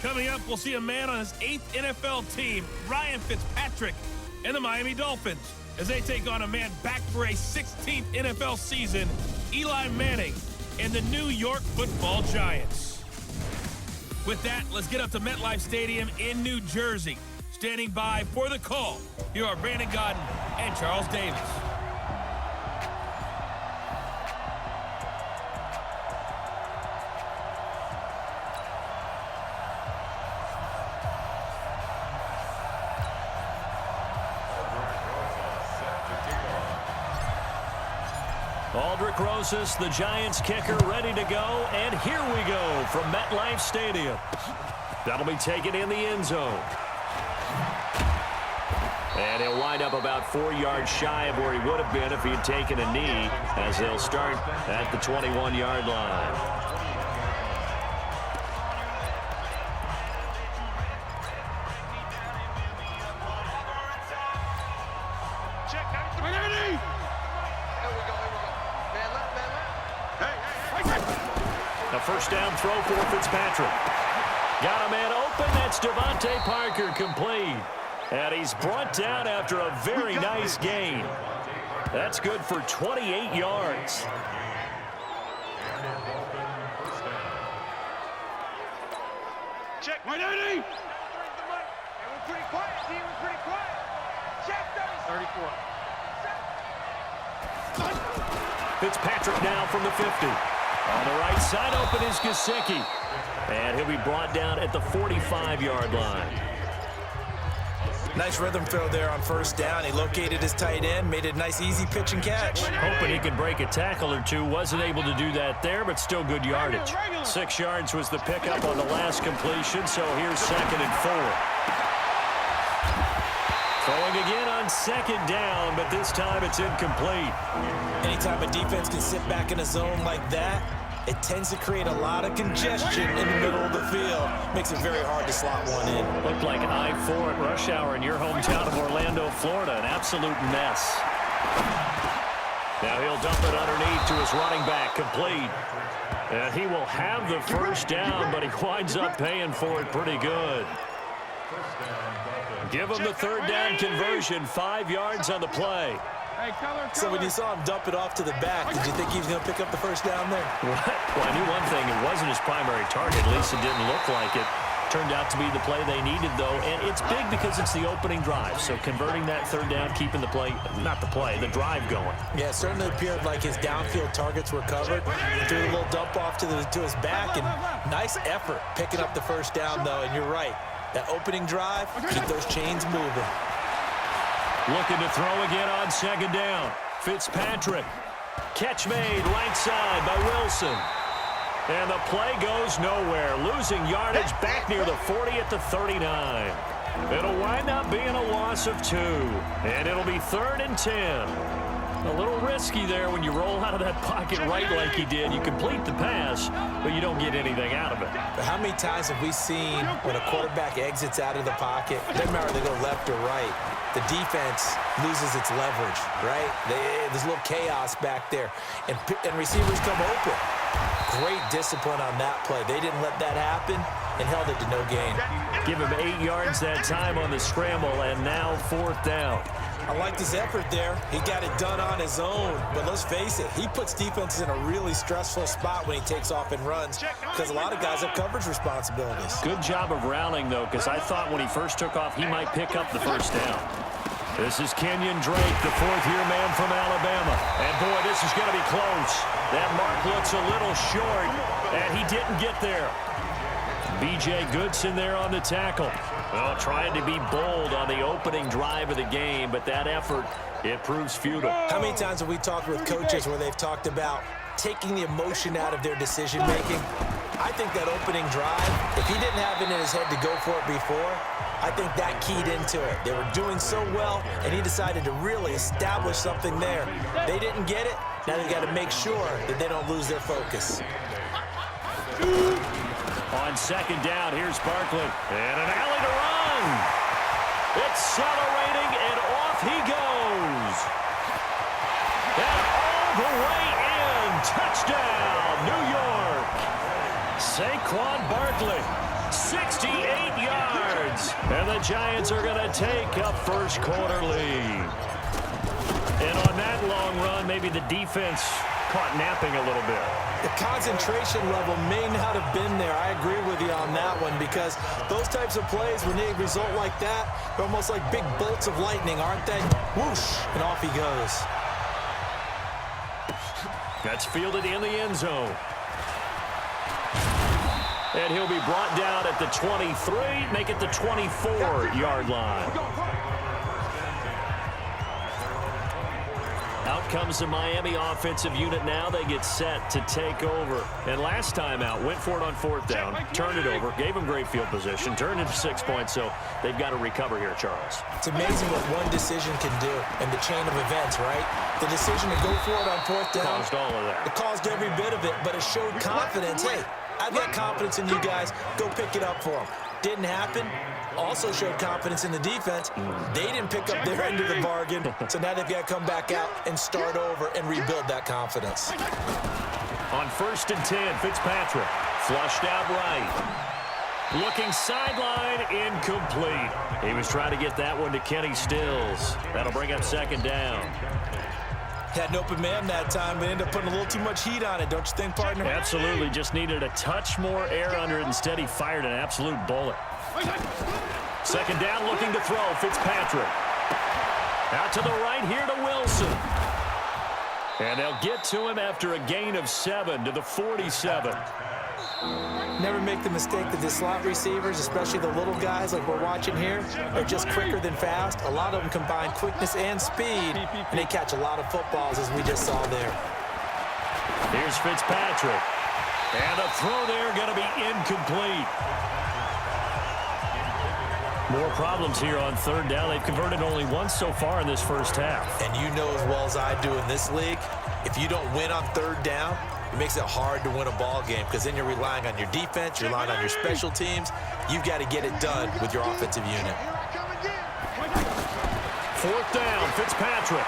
Coming up, we'll see a man on his 8th NFL team, Ryan Fitzpatrick, and the Miami Dolphins, as they take on a man back for a 16th NFL season, Eli Manning, and the New York Football Giants. With that, let's get up to MetLife Stadium in New Jersey. Standing by for the call, here are Brandon Godden and Charles Davis. Aldrick Rosas, the Giants kicker, ready to go. And here we go from MetLife Stadium. That'll be taken in the end zone. And he'll wind up about 4 yards shy of where he would have been if he had taken a knee, as they'll start at the 21-yard line. A first down throw for Fitzpatrick. Got a man open. That's Devontae Parker, complete. And he's brought down after a very nice gain. That's good for 28 yards. Check. 180. We're pretty quiet, team. We're pretty quiet. Check 34. Fitzpatrick now from the 50. On the right side, open is Gesicki. And he'll be brought down at the 45-yard line. Nice rhythm throw there on first down. He located his tight end, made it a nice, easy pitch and catch. Hoping he could break a tackle or two. Wasn't able to do that there, but still good yardage. 6 yards was the pickup on the last completion, so here's 2nd and 4. Throwing again on 2nd down, but this time it's incomplete. Anytime a defense can sit back in a zone like that, it tends to create a lot of congestion in the middle of the field. Makes it very hard to slot one in. Looked like I-4 at rush hour in your hometown of Orlando, Florida. An absolute mess. Now he'll dump it underneath to his running back, complete. And he will have the first down, but he winds up paying for it pretty good. Give him the 3rd down conversion, 5 yards on the play. So when you saw him dump it off to the back, did you think he was going to pick up the first down there? Well, I knew one thing. It wasn't his primary target. At least it didn't look like it. Turned out to be the play they needed, though. And it's big because it's the opening drive. So converting that 3rd down, keeping the play, not the play, the drive going. Yeah, it certainly appeared like his downfield targets were covered. Threw a little dump off to his back, and nice effort picking up the first down, though. And you're right. That opening drive, keep those chains moving. Looking to throw again on 2nd down. Fitzpatrick. Catch made right side by Wilson. And the play goes nowhere. Losing yardage back near the 40 at the 39. It'll wind up being a loss of 2. And it'll be 3rd and 10. A little risky there when you roll out of that pocket right like he did. You complete the pass, but you don't get anything out of it. But how many times have we seen when a quarterback exits out of the pocket, doesn't matter if they go left or right, the defense loses its leverage, right? There's a little chaos back there, and receivers come open. Great discipline on that play. They didn't let that happen and held it to no gain. Give him 8 yards that time on the scramble, and now 4th down. I liked his effort there. He got it done on his own. But let's face it, he puts defenses in a really stressful spot when he takes off and runs because a lot of guys have coverage responsibilities. Good job of rallying, though, because I thought when he first took off, he might pick up the first down. This is Kenyon Drake, the 4th-year man from Alabama. And, boy, this is going to be close. That mark looks a little short, and he didn't get there. B.J. Goodson there on the tackle. Well, trying to be bold on the opening drive of the game, but that effort, it proves futile. How many times have we talked with coaches where they've talked about taking the emotion out of their decision-making? I think that opening drive, if he didn't have it in his head to go for it before, I think that keyed into it. They were doing so well, and he decided to really establish something there. They didn't get it. Now they've got to make sure that they don't lose their focus. On 2nd down, here's Barkley. And an alley to run. Accelerating, and off he goes. And all the way in. Touchdown, New York. Saquon Barkley, 68 And the Giants are going to take a first quarter lead. And on that long run, maybe the defense caught napping a little bit. The concentration level may not have been there. I agree with you on that one, because those types of plays, when they result like that, they're almost like big bolts of lightning, aren't they? Whoosh, and off he goes. That's fielded in the end zone. And he'll be brought down at the 23, make it the 24-yard line. Out comes the Miami offensive unit now. They get set to take over. And last time out, went for it on fourth down, turned it over, gave them great field position, turned it to 6 points, so they've got to recover here, Charles. It's amazing what one decision can do in the chain of events, right? The decision to go for it on fourth down. Caused all of that. It caused every bit of it, but it showed confidence. Hey, I've got confidence in you guys. Go pick it up for them. Didn't happen. Also showed confidence in the defense. They didn't pick up their end of the bargain, so now they've got to come back out and start over and rebuild that confidence. On 1st and 10, Fitzpatrick flushed out right. Looking sideline, incomplete. He was trying to get that one to Kenny Stills. That'll bring up 2nd down. Had an open man that time, but ended up putting a little too much heat on it, don't you think, partner? Absolutely. Just needed a touch more air under it. Instead, he fired an absolute bullet. 2nd down, looking to throw. Fitzpatrick. Out to the right here to Wilson. And they'll get to him after a gain of 7 to the 47. Never make the mistake that the slot receivers, especially the little guys like we're watching here, are just quicker than fast. A lot of them combine quickness and speed, and they catch a lot of footballs, as we just saw there. Here's Fitzpatrick. And a throw there going to be incomplete. More problems here on 3rd down. They've converted only once so far in this first half. And you know as well as I do in this league, if you don't win on 3rd down, it makes it hard to win a ball game, because then you're relying on your defense, you're relying on your special teams. You've got to get it done with your offensive unit. 4th down, Fitzpatrick.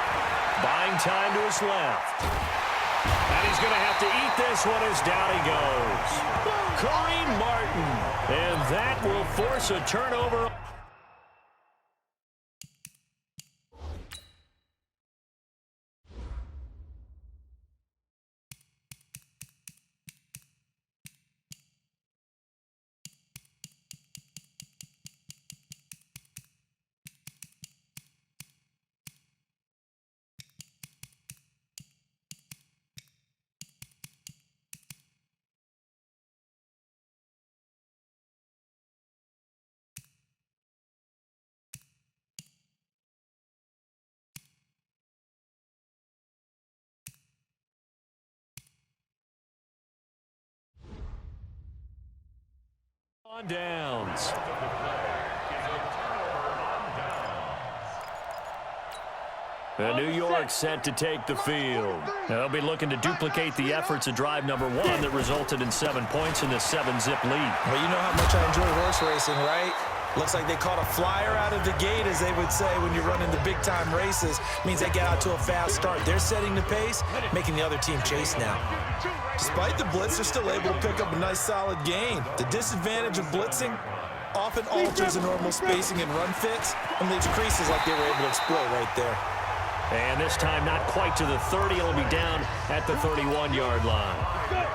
Buying time to his left. And he's going to have to eat this one as down he goes. Kareem Martin. And that will force a turnover. On downs. New York set to take the field. They'll be looking to duplicate the efforts of drive number 1 that resulted in 7 points in this 7-zip lead. Well, you know how much I enjoy horse racing, right? Looks like they caught a flyer out of the gate, as they would say when you're running the big-time races. Means they get out to a fast start. They're setting the pace, making the other team chase now. Despite the blitz, they're still able to pick up a nice, solid gain. The disadvantage of blitzing often alters the normal spacing and run fits and leaves creases like they were able to exploit right there. And this time not quite to the 30. It'll be down at the 31-yard line.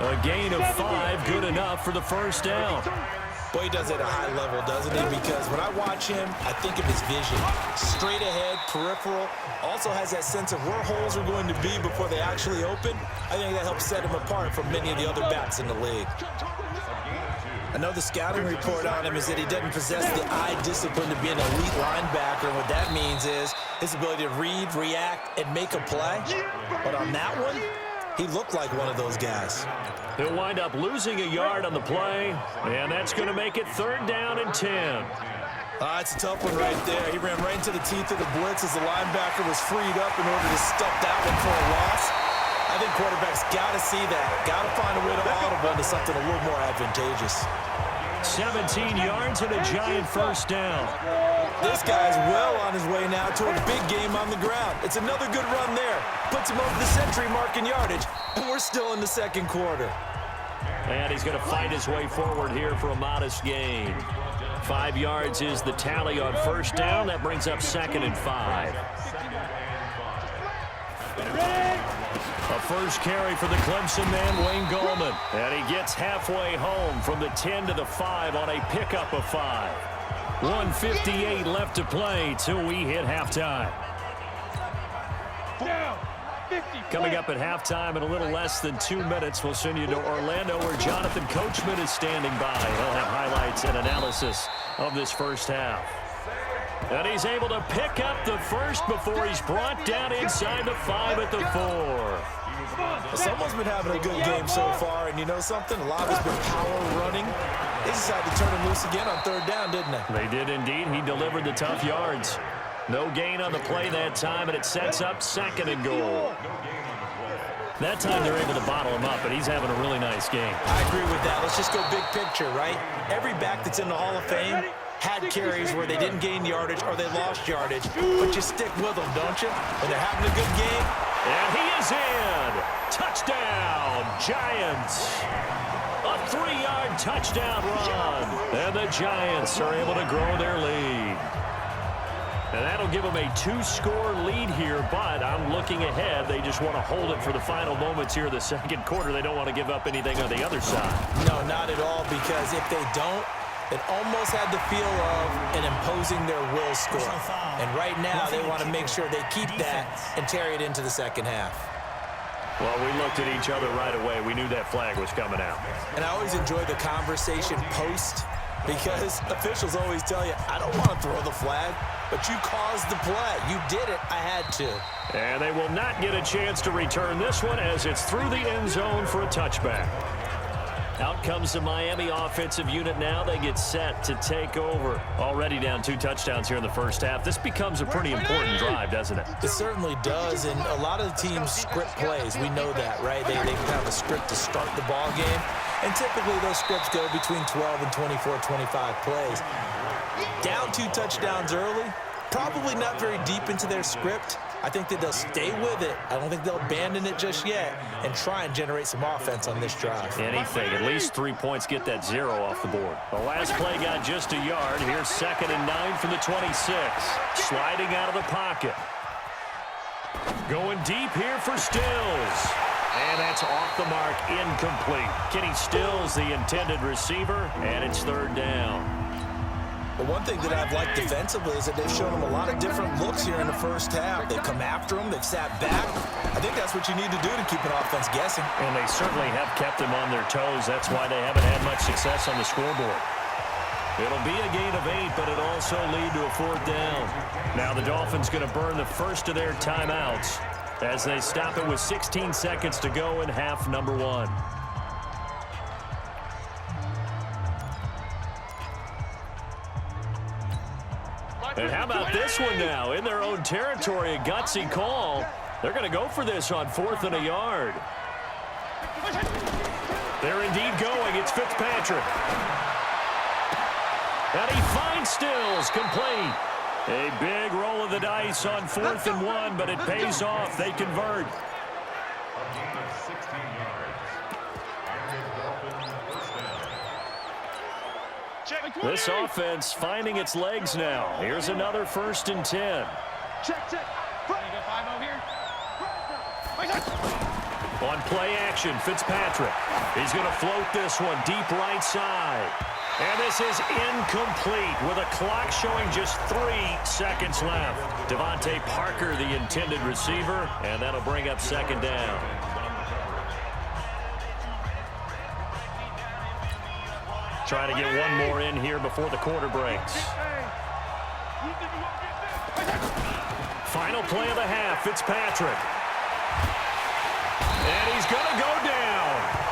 A gain of 5, good enough for the first down. Boy, he does it at a high level, doesn't he? Because when I watch him, I think of his vision. Straight ahead, peripheral. Also has that sense of where holes are going to be before they actually open. I think that helps set him apart from many of the other backs in the league. I know the scouting report on him is that he doesn't possess the eye discipline to be an elite linebacker. And what that means is his ability to read, react, and make a play. But on that one, he looked like one of those guys. He'll wind up losing a yard on the play, and that's going to make it 3rd down and 10. It's a tough one right there. He ran right into the teeth of the blitz as the linebacker was freed up in order to stuff that one for a loss. I think quarterbacks got to see that. Got to find a way to audible into something a little more advantageous. 17 yards and a giant first down. This guy's well on his way now to a big game on the ground. It's another good run there. Puts him over the century mark in yardage, and we're still in the 2nd quarter. And he's going to fight his way forward here for a modest gain. 5 yards is the tally on first down. That brings up 2nd and 5. A first carry for the Clemson man, Wayne Gallman. And he gets halfway home from the 10 to the 5 on a pickup of 5. 1:58 left to play till we hit halftime. Coming up at halftime in a little less than 2 minutes, we'll send you to Orlando where Jonathan Coachman is standing by. He'll have highlights and analysis of this first half. And he's able to pick up the first before he's brought down inside the 5 at the 4. Someone's been having a good game so far, and you know something? A lot of it's been power running. They decided to turn him loose again on 3rd down, didn't they? They did indeed. He delivered the tough yards. No gain on the play that time, and it sets up 2nd and goal. That time they're able to bottle him up, but he's having a really nice game. I agree with that. Let's just go big picture, right? Every back that's in the Hall of Fame had carries where they didn't gain yardage or they lost yardage, but you stick with them, don't you? When they're having a good game. And he is in. Touchdown, Giants. A 3-yard touchdown run. And the Giants are able to grow their lead. And that'll give them a 2-score lead here, but I'm looking ahead. They just want to hold it for the final moments here in the 2nd quarter. They don't want to give up anything on the other side. No, not at all, because if they don't, it almost had the feel of an imposing their will score. And right now, they want to make sure they keep that and carry it into the 2nd half. Well, we looked at each other right away. We knew that flag was coming out. And I always enjoy the conversation post, because officials always tell you, I don't want to throw the flag, but you caused the play. You did it. I had to. And they will not get a chance to return this one as it's through the end zone for a touchback. Out comes the Miami offensive unit now. They get set to take over. Already down 2 touchdowns here in the first half. This becomes a pretty important drive, doesn't it? It certainly does, and a lot of the teams script plays. We know that, right? They have a script to start the ball game, and typically those scripts go between 12 and 24, 25 plays. Down 2 touchdowns early, probably not very deep into their script. I think that they'll stay with it. I don't think they'll abandon it just yet and try and generate some offense on this drive. Anything. At least 3 points, get that 0 off the board. The last play got just a yard. Here's 2nd and 9 from the 26. Sliding out of the pocket. Going deep here for Stills. And that's off the mark, incomplete. Kenny Stills, the intended receiver, and it's 3rd down. But one thing that I've liked defensively is that they've shown them a lot of different looks here in the first half. They've come after them. They've sat back. I think that's what you need to do to keep an offense guessing. And they certainly have kept them on their toes. That's why they haven't had much success on the scoreboard. It'll be a gain of 8, but it'll also lead to a 4th down. Now the Dolphins going to burn the first of their timeouts as they stop it with 16 seconds to go in half number 1. And how about this one now? In their own territory, a gutsy call. They're going to go for this on 4th and a yard. They're indeed going. It's Fitzpatrick. And he finds Stills, complete. A big roll of the dice on 4th and 1, but it pays off. They convert. This offense finding its legs now. Here's another 1st and 10. Check. On play action, Fitzpatrick. He's going to float this one deep right side. And this is incomplete with a clock showing just 3 seconds left. Devontae Parker, the intended receiver, and that'll bring up 2nd down. Trying to get one more in here before the quarter breaks. Final play of the half, Fitzpatrick. And he's going to go down.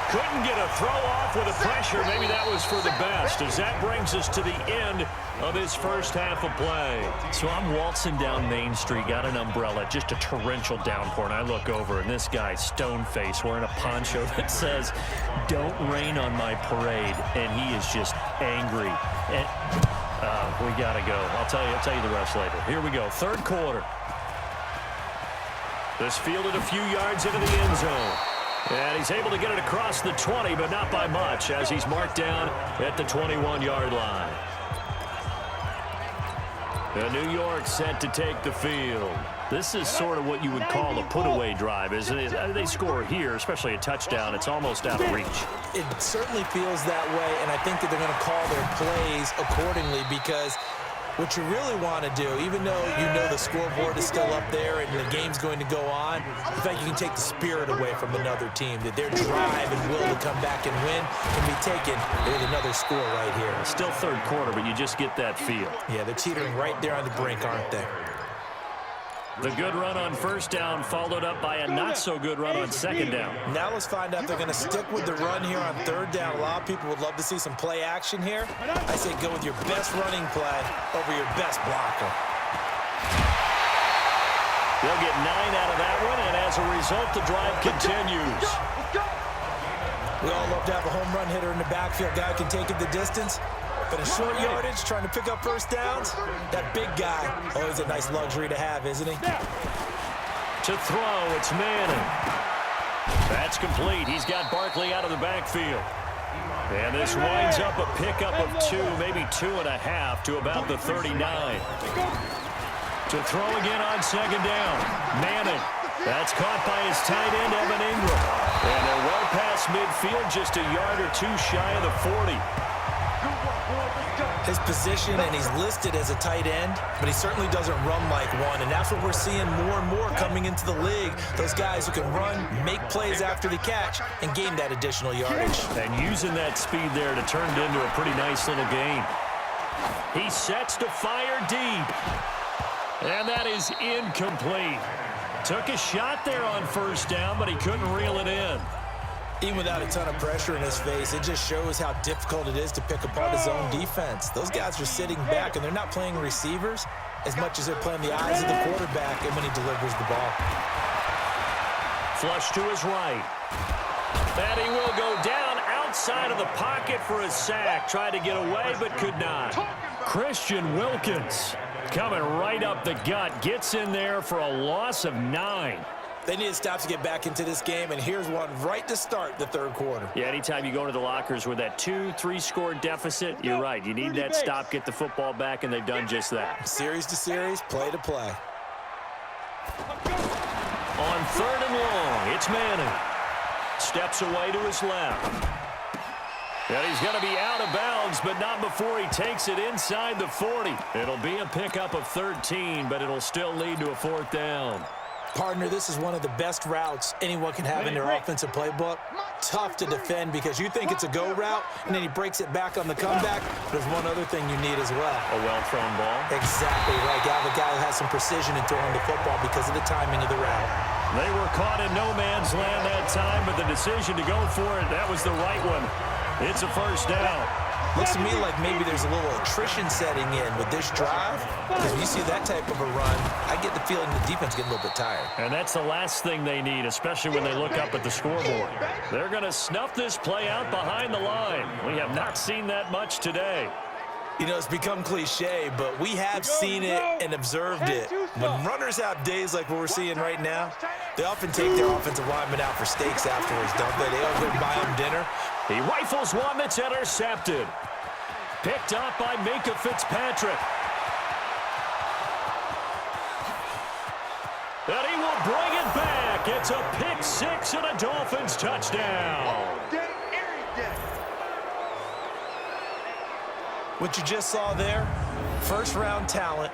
Couldn't get a throw off with the pressure. Maybe that was for the best, as that brings us to the end of his first half of play. So I'm waltzing down Main Street, got an umbrella, just a torrential downpour, and I look over, and this guy, stone-faced, wearing a poncho that says, "Don't rain on my parade," and he is just angry. And we got to go. I'll tell you the rest later. Here we go, 3rd quarter. This fielded a few yards into the end zone. And he's able to get it across the 20, but not by much, as he's marked down at the 21-yard line. The New York set to take the field. This is sort of what you would call a put-away drive, isn't it? They score here, especially a touchdown. It's almost out of reach. It certainly feels that way, and I think that they're going to call their plays accordingly, because what you really want to do, even though you know the scoreboard is still up there and the game's going to go on, the fact you can take the spirit away from another team, that their drive and will to come back and win can be taken with another score right here. Still third quarter, but you just get that feel. Yeah, they're teetering right there on the brink, aren't they? The good run on first down followed up by a not-so-good run on second down. Now let's find out if they're going to stick with the run here on third down. A lot of people would love to see some play action here. I say go with your best running play over your best blocker. They'll get 9 out of that one, and as a result, the drive continues. We all love to have a home run hitter in the backfield. Guy can take it the distance. But in short yardage, trying to pick up first downs, that big guy, always a nice luxury to have, isn't he? To throw, it's Manning. That's complete. He's got Barkley out of the backfield. And this winds up a pickup of 2, maybe 2.5 to about the 39. To throw again on second down. Manning. That's caught by his tight end, Evan Ingram. And they're well past midfield, just a yard or 2 shy of the 40. His position, and he's listed as a tight end, but he certainly doesn't run like one, and that's what we're seeing more and more coming into the league. Those guys who can run, make plays after the catch, and gain that additional yardage. And using that speed there to turn it into a pretty nice little game. He sets to fire deep. And that is incomplete. Took a shot there on first down, but he couldn't reel it in. Even without a ton of pressure in his face, it just shows how difficult it is to pick apart his own defense. Those guys are sitting back, and they're not playing receivers as much as they're playing the eyes of the quarterback and when he delivers the ball. Flush to his right. And he will go down outside of the pocket for a sack. Tried to get away, but could not. Christian Wilkins coming right up the gut. Gets in there for a loss of 9. They need to stop to get back into this game, and here's one right to start the third quarter. Yeah, anytime you go into the lockers with that 2-3 score deficit, you're right. You need that stop, get the football back, and they've done just that. Series to series, play to play. On third and long, it's Manning. Steps away to his left. And he's going to be out of bounds, but not before he takes it inside the 40. It'll be a pickup of 13, but it'll still lead to a fourth down. Partner, this is one of the best routes anyone can have in their offensive playbook. Tough to defend because you think it's a go route, and then he breaks it back on the comeback. There's one other thing you need as well. A well-thrown ball. Exactly right. Got the guy who has some precision in throwing the football because of the timing of the route. They were caught in no man's land that time, but the decision to go for it, that was the right one. It's a first down. Looks to me like maybe there's a little attrition setting in with this drive, because when you see that type of a run, I get the feeling the defense getting a little bit tired. And that's the last thing they need, especially when they look up at the scoreboard. They're going to snuff this play out behind the line. We have not seen that much today. You know, it's become cliche, but we have seen it and observed it. When runners have days like what we're seeing right now, they often take their offensive linemen out for steaks afterwards, don't they? They all go buy them dinner. He rifles one that's intercepted. Picked up by Minkah Fitzpatrick. And he will bring it back. It's a pick six and a Dolphins touchdown. What you just saw there, first-round talent,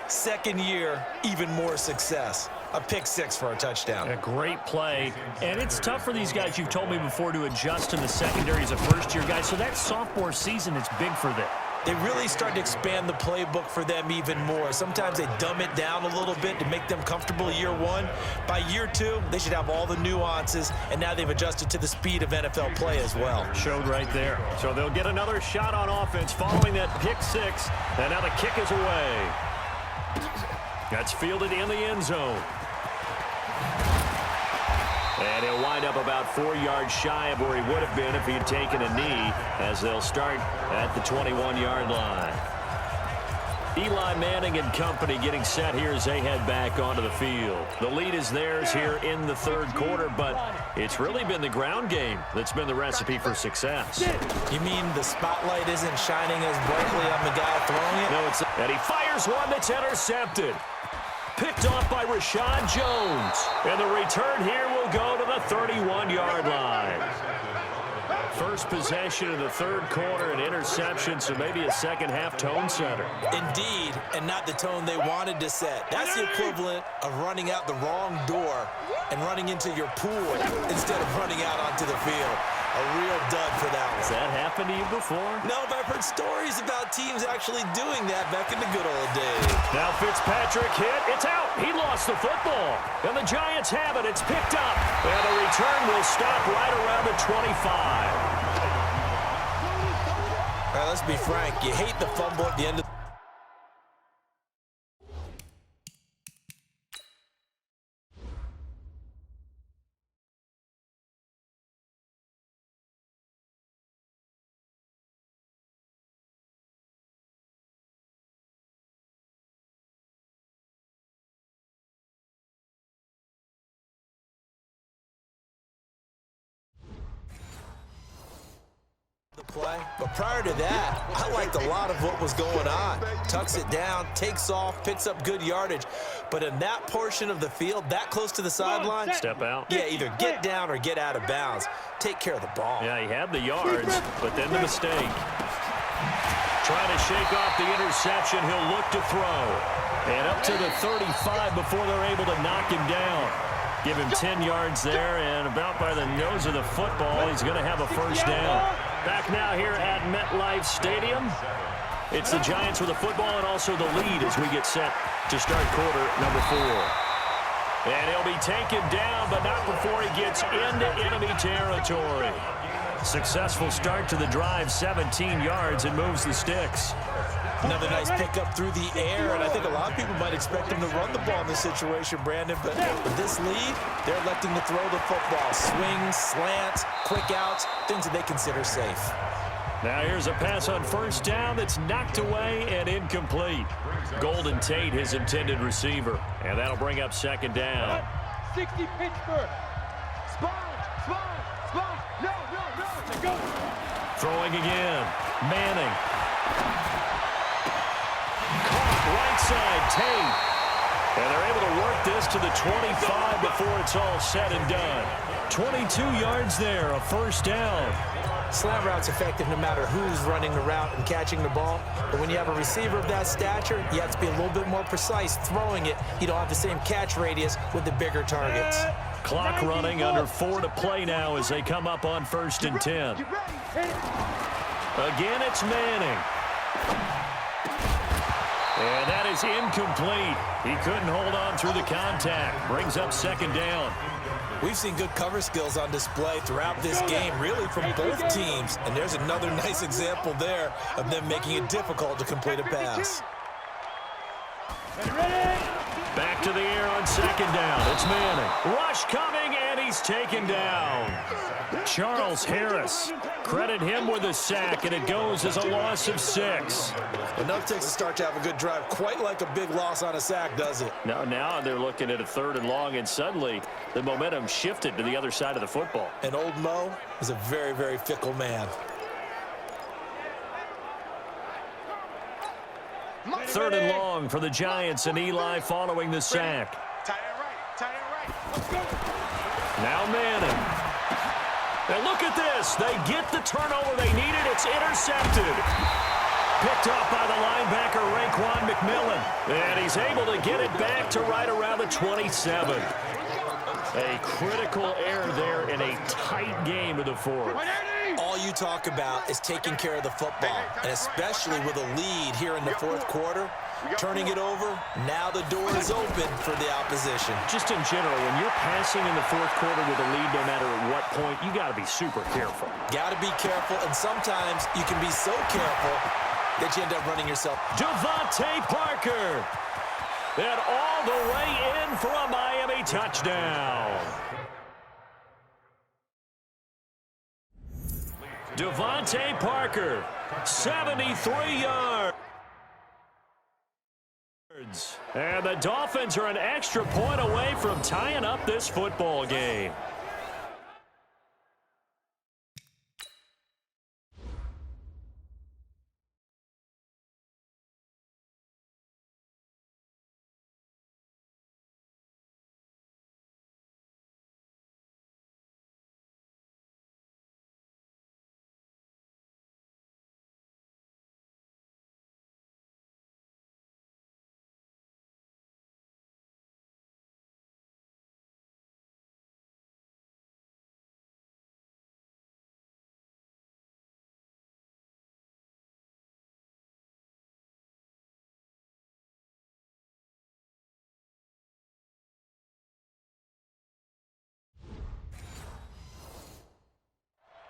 second year, even more success. A pick six for a touchdown. A great play. And it's tough for these guys, you've told me before, to adjust in the secondary as a first-year guy. So that sophomore season is big for them. They really start to expand the playbook for them even more. Sometimes they dumb it down a little bit to make them comfortable year one. By year two, they should have all the nuances, and now they've adjusted to the speed of NFL play as well. Showed right there. So they'll get another shot on offense following that pick six, and now the kick is away. That's fielded in the end zone. And he'll wind up about 4 yards shy of where he would have been if he had taken a knee, as they'll start at the 21-yard line. Eli Manning and company getting set here as they head back onto the field. The lead is theirs here in the third quarter, but it's really been the ground game that's been the recipe for success. You mean the spotlight isn't shining as brightly on the guy throwing it? No, it's and he fires one that's intercepted. Picked off by Rashad Jones. And the return here will go to the 31-yard line. First possession of the third quarter, an interception, so maybe a second-half tone setter. Indeed, and not the tone they wanted to set. That's the equivalent of running out the wrong door and running into your pool instead of running out onto the field. A real dud for that one. Has that happened to you before? No, but I've heard stories about teams actually doing that back in the good old days. Now Fitzpatrick hit. It's out. He lost the football. And the Giants have it. It's picked up. And the return will stop right around the 25. All right, let's be frank. You hate the fumble at the end of play. But prior to that, I liked a lot of what was going on. Tucks it down, takes off, picks up good yardage. But in that portion of the field, that close to the sideline, step out. Yeah, either get down or get out of bounds. Take care of the ball. Yeah, he had the yards, but then the mistake. Trying to shake off the interception. He'll look to throw. And up to the 35 before they're able to knock him down. Give him 10 yards there, and about by the nose of the football, he's going to have a first down. Back now here at MetLife Stadium. It's the Giants with the football and also the lead as we get set to start quarter number 4. And he'll be taken down, but not before he gets into enemy territory. Successful start to the drive, 17 yards, and moves the sticks. Another nice pickup through the air, and I think a lot of people might expect him to run the ball in this situation, Brandon, but with this lead, they're electing to throw the football. Swings, slants, quick outs, things that they consider safe. Now here's a pass on first down that's knocked away and incomplete. Golden Tate, his intended receiver, and that'll bring up second down. 60 Pittsburgh. Spawn. No. Go. Throwing again. Manning. Caught right side, Tate. And they're able to work this to the 25 before it's all said and done. 22 yards there, a first down. Slant route's effective no matter who's running the route and catching the ball. But when you have a receiver of that stature, you have to be a little bit more precise throwing it. You don't have the same catch radius with the bigger targets. Clock running, under 4 to play now as they come up on 1st and 10. Again, it's Manning. And that is incomplete. He couldn't hold on through the contact. Brings up second down. We've seen good cover skills on display throughout this game, really from both teams. And there's another nice example there of them making it difficult to complete a pass. Back to the air on second down. It's Manning. Rush coming, and he's taken down. Charles Harris. Credit him with a sack, and it goes as a loss of 6. Enough takes a start to have a good drive. Quite like a big loss on a sack, does it? Now they're looking at a 3rd and long, and suddenly the momentum shifted to the other side of the football. And old Mo is a very, very fickle man. 3rd and long for the Giants, and Eli following the sack. Tight end right. Let's go. Now Manning. And look at this. They get the turnover they needed. It's intercepted. Picked off by the linebacker, Raekwon McMillan. And he's able to get it back to right around the 27. A critical error there in a tight game of the 4th. All you talk about is taking care of the football, and especially with a lead here in the 4th quarter, turning it over, now the door is open for the opposition. Just in general, when you're passing in the 4th quarter with a lead, no matter at what point, you got to be super careful. Got to be careful, and sometimes you can be so careful that you end up running yourself. Devontae Parker. And all the way in for a Miami touchdown. Devontae Parker, 73 yards. And the Dolphins are an extra point away from tying up this football game.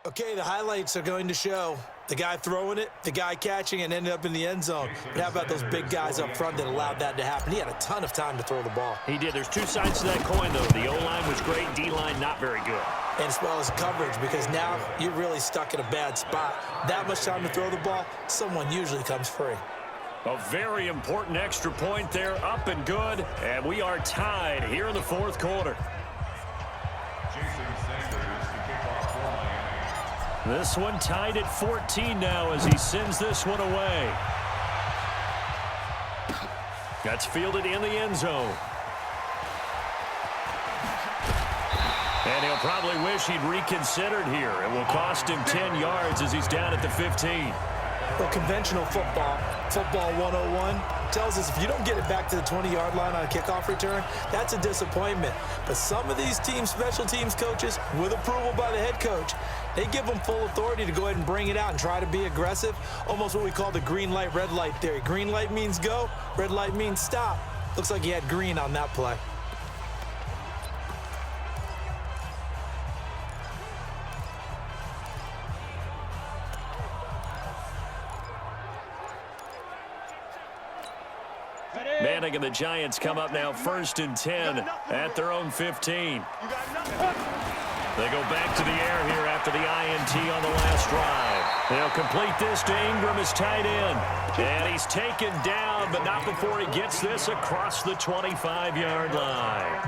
Okay, the highlights are going to show the guy throwing it, the guy catching it, and ended up in the end zone. But how about those big guys up front that allowed that to happen? He had a ton of time to throw the ball. He did. There's two sides to that coin, though. The O-line was great, D-line not very good. And as well as coverage, because now you're really stuck in a bad spot. That much time to throw the ball, someone usually comes free. A very important extra point there, up and good. And we are tied here in the fourth quarter. This one tied at 14 now as he sends this one away. That's fielded in the end zone. And he'll probably wish he'd reconsidered here. It will cost him 10 yards as he's down at the 15. Well, conventional football 101, tells us if you don't get it back to the 20-yard line on a kickoff return, that's a disappointment. But some of these teams, special teams coaches, with approval by the head coach, they give them full authority to go ahead and bring it out and try to be aggressive, almost what we call the green light, red light theory. Green light means go, red light means stop. Looks like he had green on that play. Manning and the Giants come up now 1st and 10 at their own 15. They go back to the air here after the INT on the last drive. They'll complete this to Ingram as tight end. And he's taken down, but not before he gets this across the 25-yard line.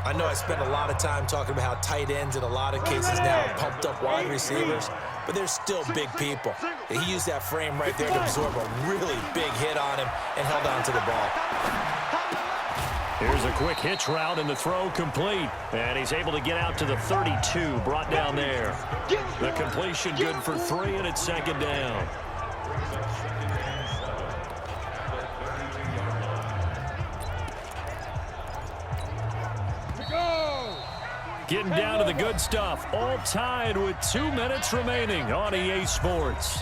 I know I spent a lot of time talking about how tight ends in a lot of cases now are pumped up wide receivers, but they're still big people. He used that frame right there to absorb a really big hit on him and held on to the ball. Here's a quick hitch route and the throw complete. And he's able to get out to the 32, brought down there. The completion good for 3, and it's 2nd down. Getting down to the good stuff. All tied with 2 minutes remaining on EA Sports.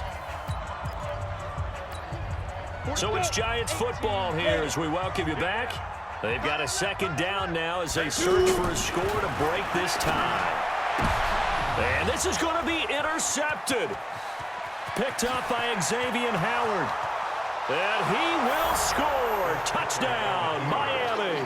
So it's Giants football here as we welcome you back. They've got a 2nd down now as they search for a score to break this tie. And this is going to be intercepted. Picked up by Xavier Howard. And he will score. Touchdown, Miami.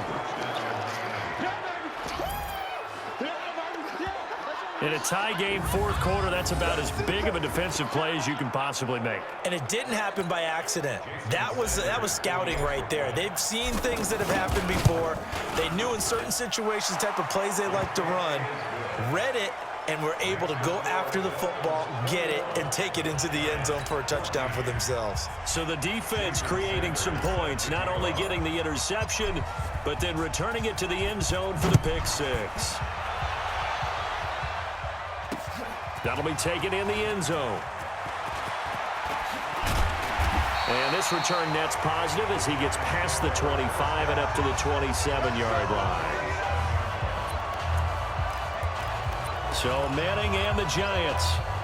In a tie game, 4th quarter, that's about as big of a defensive play as you can possibly make. And it didn't happen by accident. That was scouting right there. They've seen things that have happened before. They knew in certain situations the type of plays they like to run, read it, and were able to go after the football, get it, and take it into the end zone for a touchdown for themselves. So the defense creating some points, not only getting the interception, but then returning it to the end zone for the pick 6. That'll be taken in the end zone. And this return net's positive as he gets past the 25 and up to the 27-yard line. So Manning and the Giants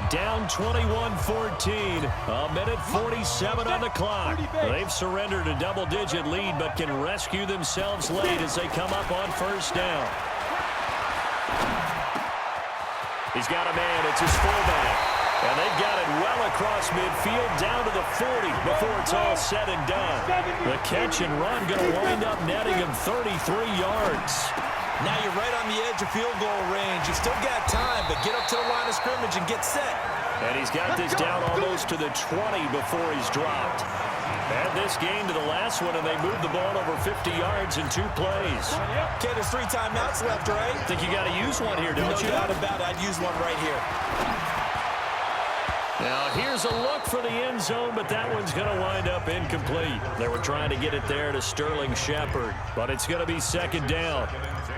down 21-14. A minute 47 on the clock. They've surrendered a double-digit lead but can rescue themselves late as they come up on 1st down. He's got a man. It's his fullback. And they've got it well across midfield down to the 40 before it's all said and done. The catch and run going to wind up netting him 33 yards. Now you're right on the edge of field goal range. You've still got time, but get up to the line of scrimmage and get set. And he's got this down almost to the 20 before he's dropped. And this game to the last one, and they moved the ball over 50 yards in 2 plays. Okay, there's 3 timeouts left, right? I think you got to use one here, don't you? No doubt about it. I'd use one right here. Now, here's a look for the end zone, but that one's going to wind up incomplete. They were trying to get it there to Sterling Shepard, but it's going to be 2nd down.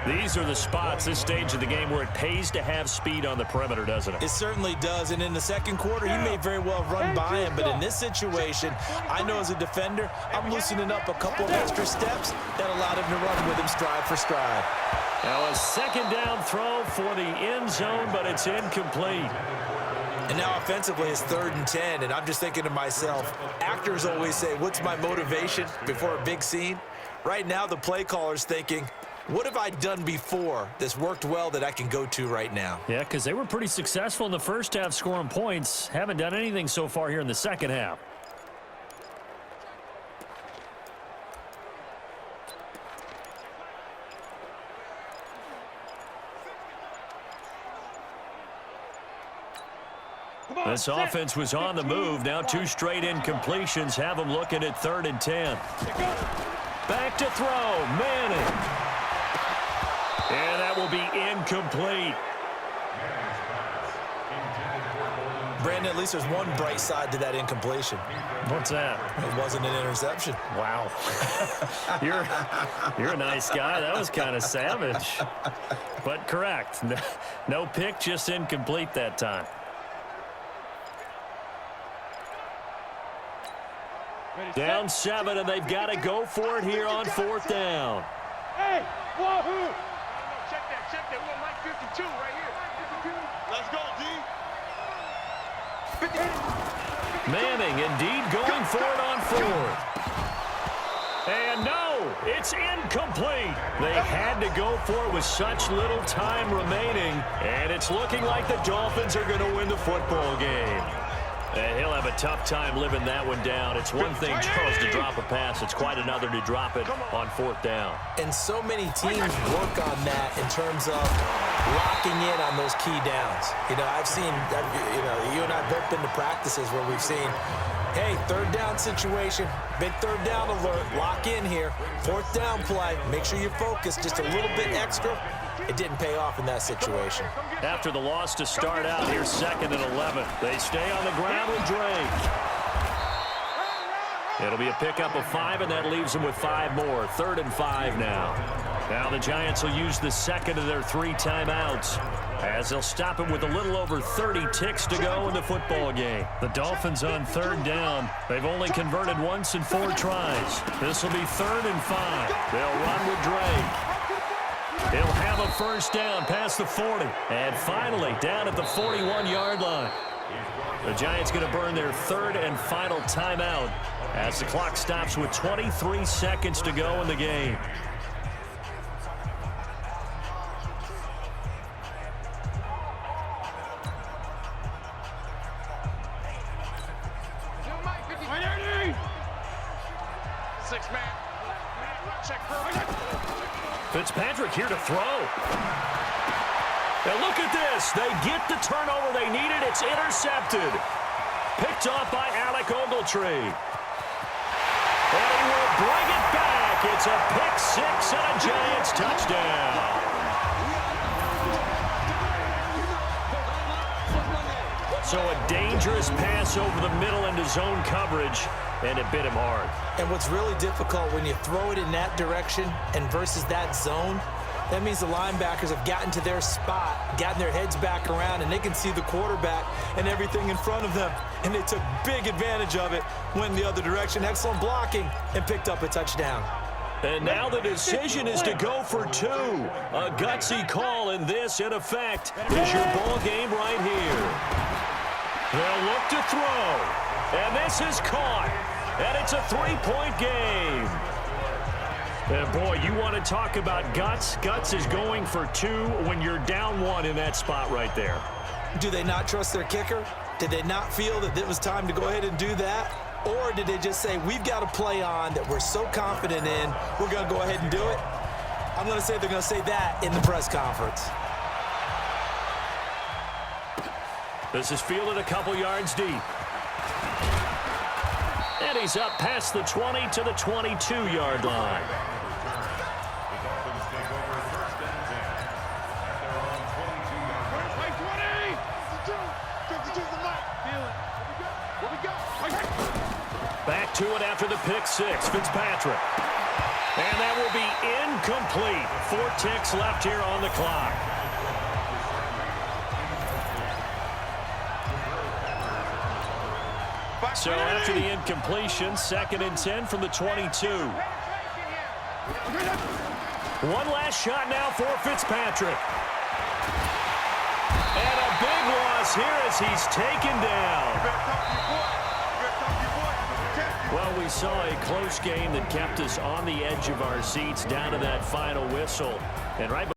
These are the spots, this stage of the game, where it pays to have speed on the perimeter, doesn't it? It certainly does, and in the second quarter, he may very well run by him, but in this situation, I know as a defender, I'm loosening up a couple of extra steps that allowed him to run with him stride for stride. Now, a 2nd down throw for the end zone, but it's incomplete. And now offensively it's 3rd and 10, and I'm just thinking to myself, actors always say, what's my motivation before a big scene? Right now the play caller's thinking, what have I done before that's worked well that I can go to right now? Yeah, because they were pretty successful in the first half scoring points. Haven't done anything so far here in the second half. This offense was on the move. Now 2 straight incompletions have them looking at 3rd and 10. Back to throw. Manning. And that will be incomplete. Brandon, at least there's one bright side to that incompletion. What's that? It wasn't an interception. Wow. You're a nice guy. That was kind of savage. But correct. No pick, just incomplete that time. Down 7, and they've got to go for it here on 4th down. Hey, wahoo! Check that. We got Mike 52 right here. 52. Let's go, D. 50. Manning indeed going for it on 4th. And no, it's incomplete. They had to go for it with such little time remaining, and it's looking like the Dolphins are going to win the football game. And he'll have a tough time living that one down. It's one thing, Charles, to drop a pass. It's quite another to drop it on 4th down. And so many teams work on that in terms of locking in on those key downs. You know, I've seen, you and I both been to practices where we've seen, hey, 3rd down situation, big 3rd down alert, lock in here, 4th down play, make sure you focus just a little bit extra. It didn't pay off in that situation. After the loss to start out here, 2nd and 11. They stay on the ground with Drake. It'll be a pickup of 5, and that leaves them with 5 more. 3rd and 5 now. Now the Giants will use the 2nd of their 3 timeouts, as they'll stop it with a little over 30 ticks to go in the football game. The Dolphins on 3rd down. They've only converted once in 4 tries. This will be 3rd and 5. They'll run with Drake. He'll have a 1st down past the 40. And finally, down at the 41-yard line. The Giants going to burn their 3rd and final timeout as the clock stops with 23 seconds to go in the game. Fitzpatrick here to throw. Now look at this. They get the turnover they needed. It's intercepted. Picked off by Alec Ogletree. And he will bring it back. It's a pick 6 and a Giants touchdown. So a dangerous pass over the middle into zone coverage, and it bit him hard. And what's really difficult when you throw it in that direction and versus that zone, that means the linebackers have gotten to their spot, gotten their heads back around, and they can see the quarterback and everything in front of them. And they took big advantage of it, went the other direction, excellent blocking, and picked up a touchdown. And now the decision is to go for 2. A gutsy call, and this, in effect, is your ball game right here. They'll look to throw, and this is caught, and it's a 3-point game. And boy, you want to talk about guts. Guts is going for 2 when you're down 1 in that spot right there. Do they not trust their kicker? Did they not feel that it was time to go ahead and do that? Or did they just say, we've got a play on that we're so confident in, we're going to go ahead and do it? I'm going to say they're going to say that in the press conference. This is fielded a couple yards deep. And he's up past the 20 to the 22-yard line. Back to it after the pick six, Fitzpatrick. And that will be incomplete. 4 ticks left here on the clock. So after the incompletion, 2nd and 10 from the 22. One last shot now for Fitzpatrick. And a big loss here as he's taken down. Well, we saw a close game that kept us on the edge of our seats down to that final whistle. And right